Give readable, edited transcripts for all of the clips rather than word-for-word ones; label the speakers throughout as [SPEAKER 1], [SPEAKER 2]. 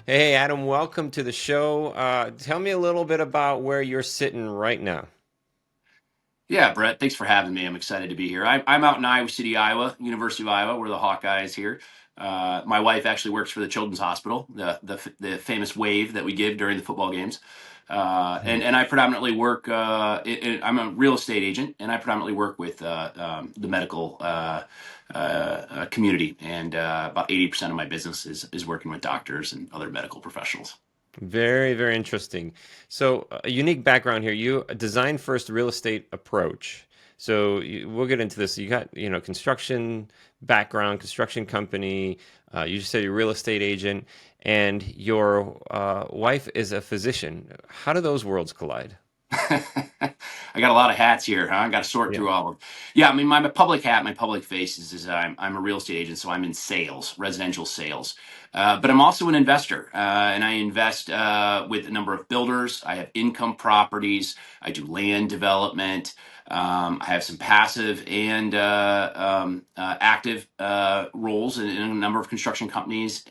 [SPEAKER 1] Hey, Adam, welcome to the show. Tell me a little bit about where you're sitting right now.
[SPEAKER 2] Yeah, Brett, thanks for having me. I'm excited to be here. I'm out in Iowa City, Iowa, University of Iowa, where the Hawkeyes here. My wife actually works for the Children's Hospital, the famous wave that we give during the football games. And I predominantly work. I'm a real estate agent, and I predominantly work with the medical community. And about 80% of my business is working with doctors and other medical professionals.
[SPEAKER 1] Very, very interesting. So, a unique background here. You design first real estate approach. We'll get into this. You got, construction background, construction company. You just said you're a real estate agent, and your wife is a physician. How do those worlds collide?
[SPEAKER 2] I got a lot of hats here, huh? I got to sort
[SPEAKER 1] Yeah.
[SPEAKER 2] through all of them. Yeah, I mean, my public hat, my public face is I'm a real estate agent, so I'm in sales, residential sales. But I'm also an investor, and I invest with a number of builders. I have income properties. I do land development. I have some passive and active roles in a number of construction companies.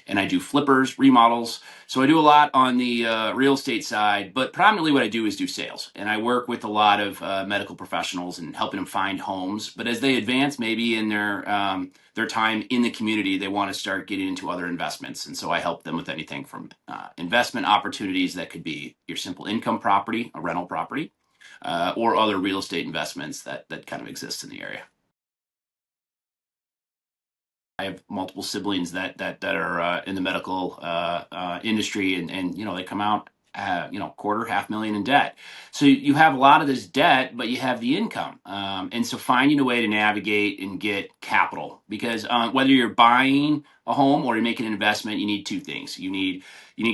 [SPEAKER 2] And I do flippers, remodels. So I do a lot on the real estate side, but predominantly what I do is do sales. And I work with a lot of medical professionals and helping them find homes. But as they advance, maybe in their time in the community, they want to start getting into other investments. And so I help them with anything from investment opportunities that could be your simple income property, a rental property, or other real estate investments that kind of exist in the area. I have multiple siblings that are in the medical industry, and they come out quarter, half million in debt. So you have a lot of this debt, but you have the income, and so finding a way to navigate and get capital, because whether you're buying a home or you're making an investment, you need two things. You need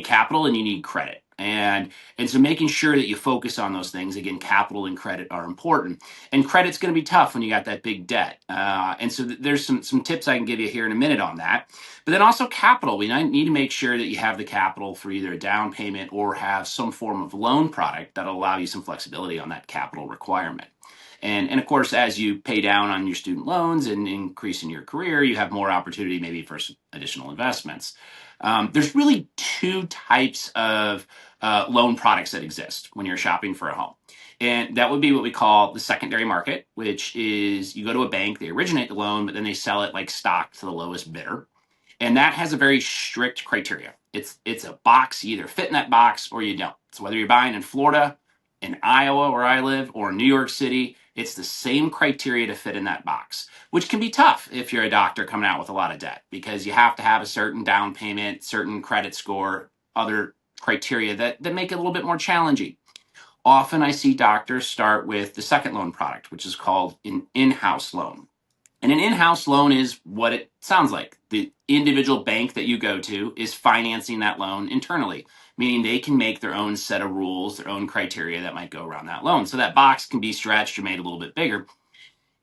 [SPEAKER 2] capital and you need credit. And so making sure that you focus on those things, again, capital and credit are important. And credit's going to be tough when you got that big debt. And so there's some tips I can give you here in a minute on that. But then also capital. We need to make sure that you have the capital for either a down payment or have some form of loan product that'll allow you some flexibility on that capital requirement. And of course, as you pay down on your student loans and increase in your career, you have more opportunity maybe for some additional investments. There's really two types of loan products that exist when you're shopping for a home. And that would be what we call the secondary market, which is you go to a bank, they originate the loan, but then they sell it like stock to the lowest bidder. And that has a very strict criteria. It's a box. You either fit in that box or you don't. So whether you're buying in Florida, in Iowa, where I live, or New York City, it's the same criteria to fit in that box, which can be tough if you're a doctor coming out with a lot of debt, because you have to have a certain down payment, certain credit score, other criteria that make it a little bit more challenging. Often I see doctors start with the second loan product, which is called an in-house loan. And an in-house loan is what it sounds like. The individual bank that you go to is financing that loan internally, meaning they can make their own set of rules, their own criteria that might go around that loan. So that box can be stretched or made a little bit bigger.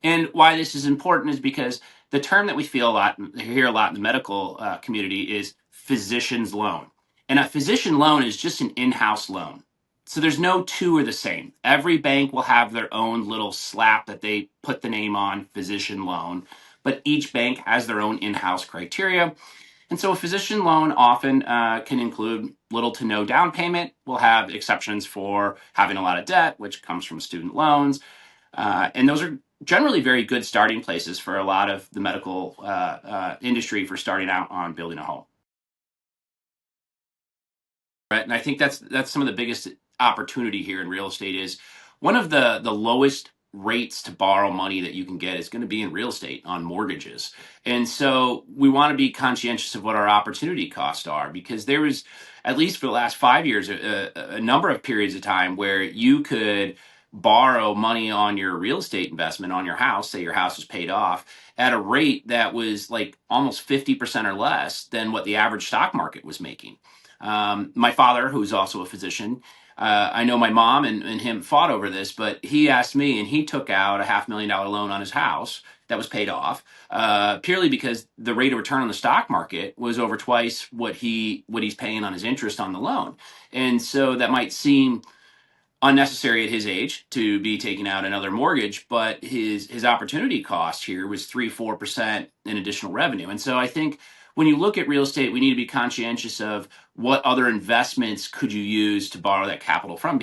[SPEAKER 2] And why this is important is because the term that we hear a lot in the medical community is physician's loan. And a physician loan is just an in-house loan. So there's no two are the same. Every bank will have their own little slap that they put the name on, physician loan, but each bank has their own in-house criteria. And so a physician loan often can include little to no down payment. We'll have exceptions for having a lot of debt, which comes from student loans. And those are generally very good starting places for a lot of the medical industry for starting out on building a home. Right? And I think that's some of the biggest opportunity here in real estate is one of the lowest rates to borrow money that you can get is going to be in real estate on mortgages. And so we want to be conscientious of what our opportunity costs are, because there was, at least for the last 5 years, a number of periods of time where you could borrow money on your real estate investment on your house, say your house was paid off, at a rate that was like almost 50% or less than what the average stock market was making. My father, who's also a physician, I know my mom and him fought over this, but he asked me, and he took out a $500,000 loan on his house that was paid off purely because the rate of return on the stock market was over twice what he's paying on his interest on the loan. And so that might seem unnecessary at his age to be taking out another mortgage, but his opportunity cost here was 3-4% in additional revenue. And so I think when you look at real estate, we need to be conscientious of what other investments could you use to borrow that capital from.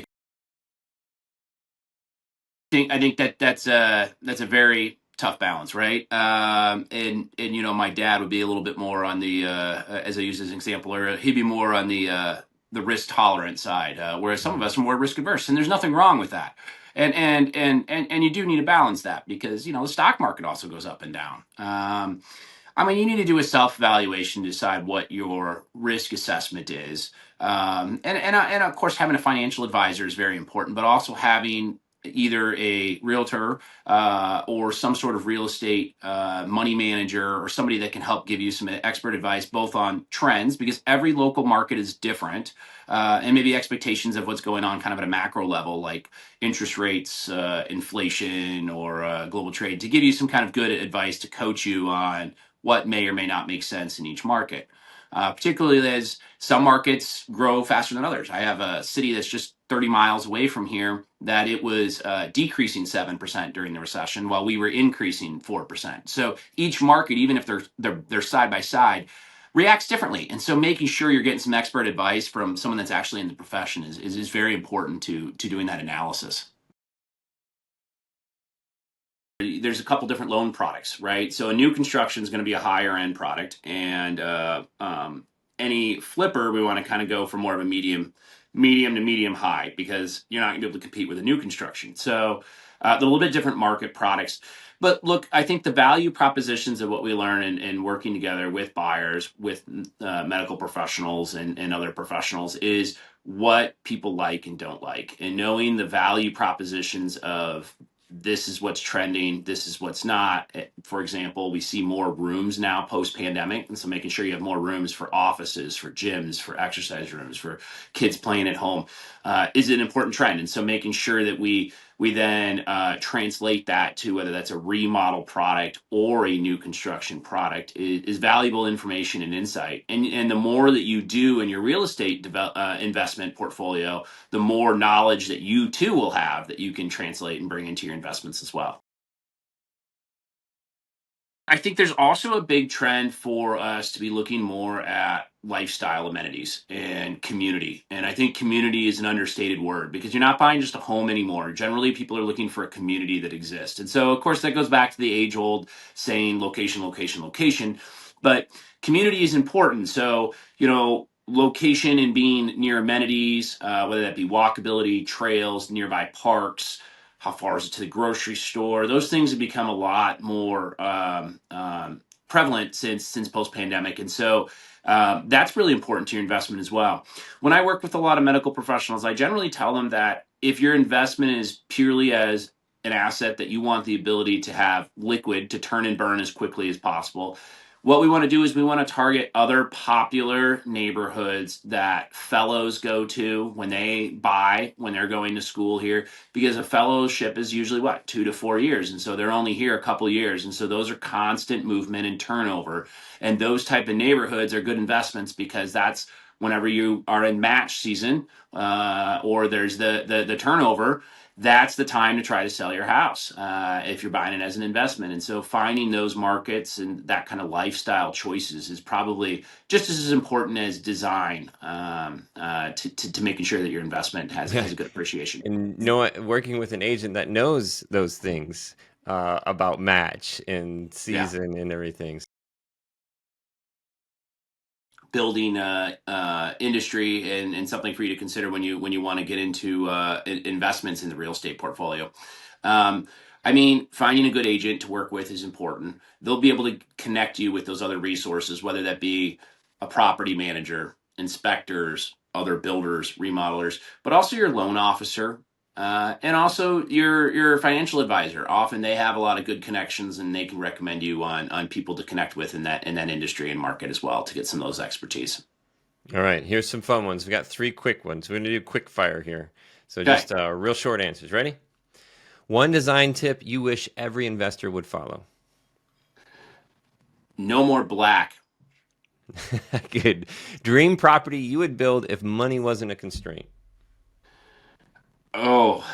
[SPEAKER 2] I think that's a very tough balance, right? And my dad would be a little bit more on the as I use as an example, or he'd be more on the risk tolerant side, whereas some of us are more risk averse, and there's nothing wrong with that. And you do need to balance that because the stock market also goes up and down. I mean, you need to do a self evaluation to decide what your risk assessment is. And of course, having a financial advisor is very important, but also having either a realtor or some sort of real estate money manager or somebody that can help give you some expert advice both on trends, because every local market is different, and maybe expectations of what's going on kind of at a macro level, like interest rates, inflation, or global trade, to give you some kind of good advice to coach you on what may or may not make sense in each market. Particularly as some markets grow faster than others. I have a city that's just 30 miles away from here that it was decreasing 7% during the recession while we were increasing 4%. So each market, even if they're side by side, reacts differently. And so making sure you're getting some expert advice from someone that's actually in the profession is very important to doing that analysis. There's a couple different loan products, right? So a new construction is going to be a higher end product, and any flipper, we want to kind of go for more of a medium to medium high, because you're not going to be able to compete with a new construction. So they're a little bit different market products. But look, I think the value propositions of what we learn in working together with buyers, with medical professionals and other professionals, is what people like and don't like, and knowing the value propositions of this is what's trending, this is what's not. For example, we see more rooms now post-pandemic, and so making sure you have more rooms for offices, for gyms, for exercise rooms, for kids playing at home is an important trend. And so making sure that we then translate that to whether that's a remodel product or a new construction product is valuable information and insight. And the more that you do in your real estate investment portfolio, the more knowledge that you too will have that you can translate and bring into your investments as well. I think there's also a big trend for us to be looking more at lifestyle amenities and community. And I think community is an understated word, because you're not buying just a home anymore. Generally, people are looking for a community that exists. And so, of course, that goes back to the age old saying location, location, location. But community is important. So, location and being near amenities, whether that be walkability, trails, nearby parks, how far is it to the grocery store? Those things have become a lot more prevalent since post pandemic, and so that's really important to your investment as well. When I work with a lot of medical professionals, I generally tell them that if your investment is purely as an asset that you want the ability to have liquid to turn and burn as quickly as possible, what we want to do is we want to target other popular neighborhoods that fellows go to when they buy, when they're going to school here, because a fellowship is usually what, 2 to 4 years, and so they're only here a couple years, and so those are constant movement and turnover, and those type of neighborhoods are good investments, because that's whenever you are in match season, or there's the turnover, that's the time to try to sell your house if you're buying it as an investment. And so finding those markets and that kind of lifestyle choices is probably just as important as design, to making sure that your investment has a good appreciation.
[SPEAKER 1] And working with an agent that knows those things about match and
[SPEAKER 2] Yeah.
[SPEAKER 1] season and everything.
[SPEAKER 2] Building industry and something for you to consider when you want to get into investments in the real estate portfolio. I mean, finding a good agent to work with is important. They'll be able to connect you with those other resources, whether that be a property manager, inspectors, other builders, remodelers, but also your loan officer, and also your financial advisor. Often they have a lot of good connections, and they can recommend you on people to connect with in that industry and market as well, to get some of those expertise.
[SPEAKER 1] All right, here's some fun ones. We got 3 quick ones. We're going to do quick fire here. So
[SPEAKER 2] Okay.
[SPEAKER 1] just real short answers. Ready? One design tip you wish every investor would follow.
[SPEAKER 2] No more black.
[SPEAKER 1] Good. Dream property you would build if money wasn't a constraint.
[SPEAKER 2] Oh,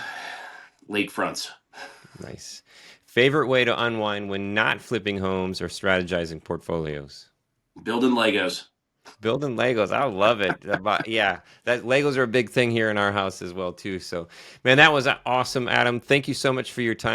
[SPEAKER 2] lakefronts.
[SPEAKER 1] Nice. Favorite way to unwind when not flipping homes or strategizing portfolios?
[SPEAKER 2] Building Legos.
[SPEAKER 1] Building Legos. I love it. Yeah, that Legos are a big thing here in our house as well too. So, man, that was awesome, Adam. Thank you so much for your time.